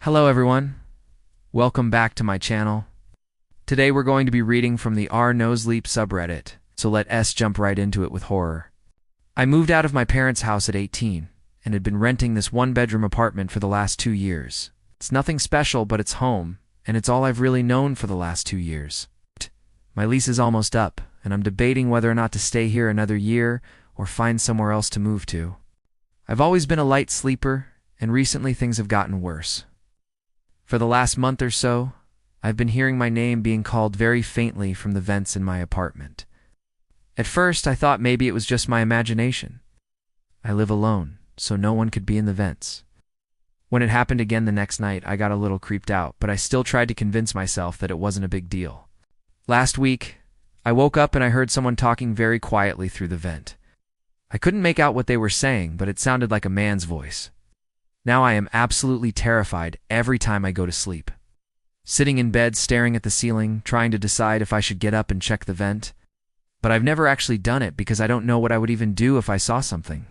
Hello everyone, welcome back to my channel. Today we're going to be reading from the r No Sleep subreddit, so let us jump right into it with horror. I moved out of my parents' house at 18, and had been renting this one-bedroom apartment for the last 2 years. It's nothing special, but it's home, and it's all I've really known for the last 2 years. My lease is almost up, and I'm debating whether or not to stay here another year or find somewhere else to move to. I've always been a light sleeper, and recently things have gotten worse. For the last month or so, I've been hearing my name being called very faintly from the vents in my apartment. At first, I thought maybe it was just my imagination. I live alone, so no one could be in the vents. When it happened again the next night, I got a little creeped out, but I still tried to convince myself that it wasn't a big deal. Last week, I woke up and I heard someone talking very quietly through the vent. I couldn't make out what they were saying, but it sounded like a man's voice. Now I am absolutely terrified every time I go to sleep. Sitting in bed staring at the ceiling, trying to decide if I should get up and check the vent. But I've never actually done it because I don't know what I would even do if I saw something.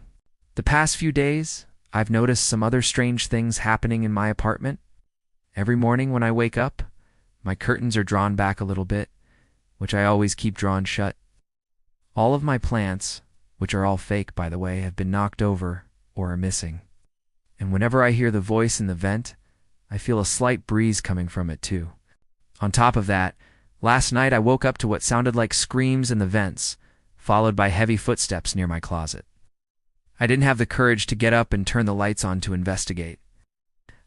The past few days, I've noticed some other strange things happening in my apartment. Every morning when I wake up, my curtains are drawn back a little bit, which I always keep drawn shut. All of my plants, which are all fake by the way, have been knocked over or are missing. And whenever I hear the voice in the vent, I feel a slight breeze coming from it too. On top of that, last night I woke up to what sounded like screams in the vents, followed by heavy footsteps near my closet. I didn't have the courage to get up and turn the lights on to investigate.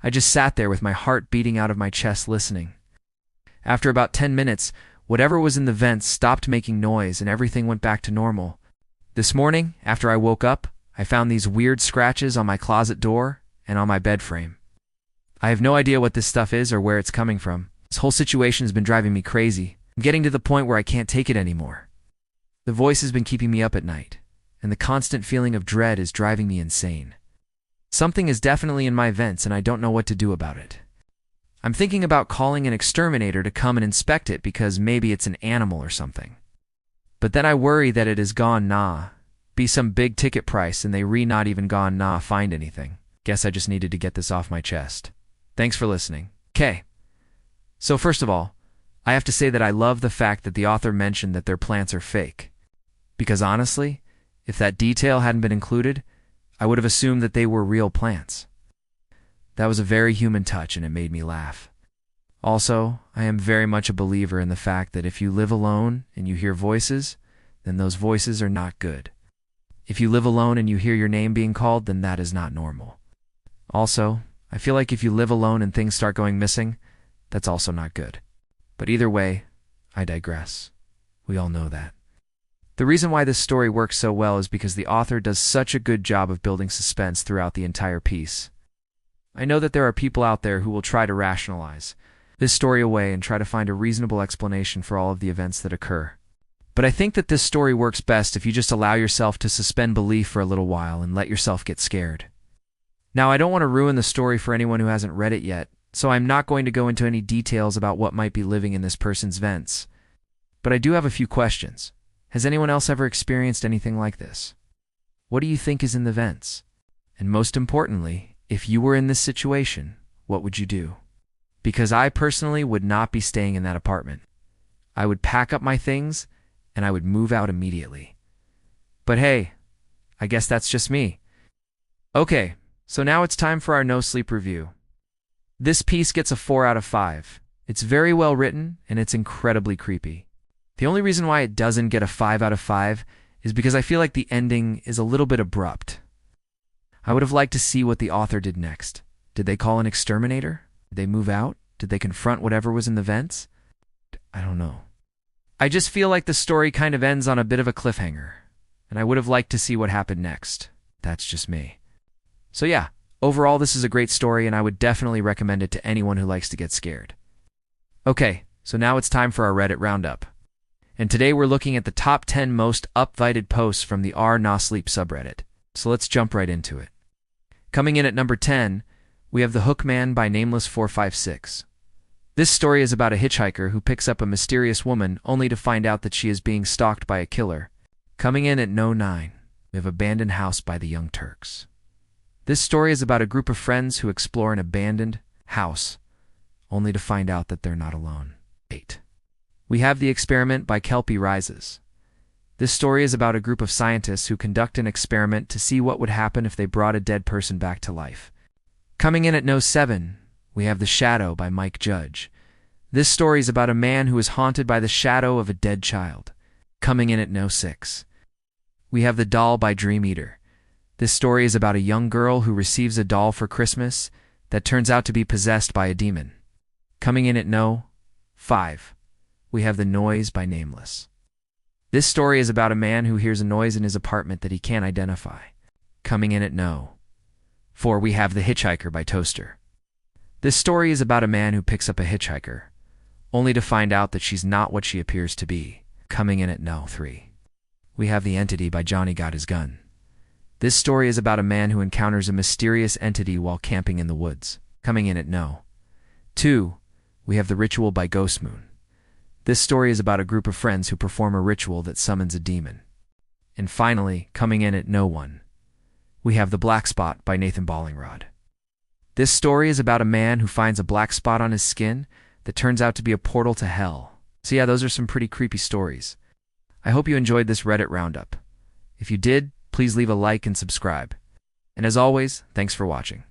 I just sat there with my heart beating out of my chest listening. After about 10 minutes, whatever was in the vents stopped making noise and everything went back to normal. This morning, after I woke up, I found these weird scratches on my closet door and on my bed frame. I have no idea what this stuff is or where it's coming from. This whole situation has been driving me crazy. I'm getting to the point where I can't take it anymore. The voice has been keeping me up at night, and the constant feeling of dread is driving me insane. Something is definitely in my vents and I don't know what to do about it. I'm thinking about calling an exterminator to come and inspect it because maybe it's an animal or something. But then I worry that it is gone be some big ticket price and they not even gone find anything. Guess I just needed to get this off my chest. Thanks for listening. Okay. So first of all, I have to say that I love the fact that the author mentioned that their plants are fake. Because honestly, if that detail hadn't been included, I would have assumed that they were real plants. That was a very human touch and it made me laugh. Also, I am very much a believer in the fact that if you live alone and you hear voices, then those voices are not good. If you live alone and you hear your name being called, then that is not normal. Also, I feel like if you live alone and things start going missing, that's also not good. But either way, I digress. We all know that. The reason why this story works so well is because the author does such a good job of building suspense throughout the entire piece. I know that there are people out there who will try to rationalize this story away and try to find a reasonable explanation for all of the events that occur. But I think that this story works best if you just allow yourself to suspend belief for a little while and let yourself get scared. Now, I don't want to ruin the story for anyone who hasn't read it yet, so I'm not going to go into any details about what might be living in this person's vents. But I do have a few questions. Has anyone else ever experienced anything like this? What do you think is in the vents? And most importantly, if you were in this situation, what would you do? Because I personally would not be staying in that apartment. I would pack up my things and I would move out immediately. But hey, I guess that's just me. Okay, so now it's time for our no sleep review. This piece gets a 4 out of 5. It's very well written and it's incredibly creepy. The only reason why it doesn't get a 5 out of 5 is because I feel like the ending is a little bit abrupt. I would have liked to see what the author did next. Did they call an exterminator? Did they move out? Did they confront whatever was in the vents? I don't know. I just feel like the story kind of ends on a bit of a cliffhanger, and I would have liked to see what happened next. That's just me. So yeah, overall this is a great story and I would definitely recommend it to anyone who likes to get scared. Okay, so now it's time for our Reddit roundup. And today we're looking at the top 10 most upvoted posts from the r No Sleep subreddit. So let's jump right into it. Coming in at number 10, we have The Hookman by Nameless456. This story is about a hitchhiker who picks up a mysterious woman only to find out that she is being stalked by a killer. Coming in at No 9, we have Abandoned House by the Young Turks. This story is about a group of friends who explore an abandoned house, only to find out that they're not alone. 8. We have The Experiment by Kelpie Rises. This story is about a group of scientists who conduct an experiment to see what would happen if they brought a dead person back to life. Coming in at No. 7, we have The Shadow by Mike Judge. This story is about a man who is haunted by the shadow of a dead child. Coming in at No. 6, we have The Doll by Dream Eater. This story is about a young girl who receives a doll for Christmas that turns out to be possessed by a demon. Coming in at No. 5, we have The Noise by Nameless. This story is about a man who hears a noise in his apartment that he can't identify. Coming in at No. 4, we have The Hitchhiker by Toaster. This story is about a man who picks up a hitchhiker, only to find out that she's not what she appears to be. Coming in at No. 3, we have The Entity by Johnny Got His Gun. This story is about a man who encounters a mysterious entity while camping in the woods. Coming in at No. 2, we have The Ritual by Ghost Moon. This story is about a group of friends who perform a ritual that summons a demon. And finally, coming in at No. 1, we have The Black Spot by Nathan Ballingrod. This story is about a man who finds a black spot on his skin that turns out to be a portal to hell. So yeah, those are some pretty creepy stories. I hope you enjoyed this Reddit roundup. If you did, please leave a like and subscribe. And as always, thanks for watching.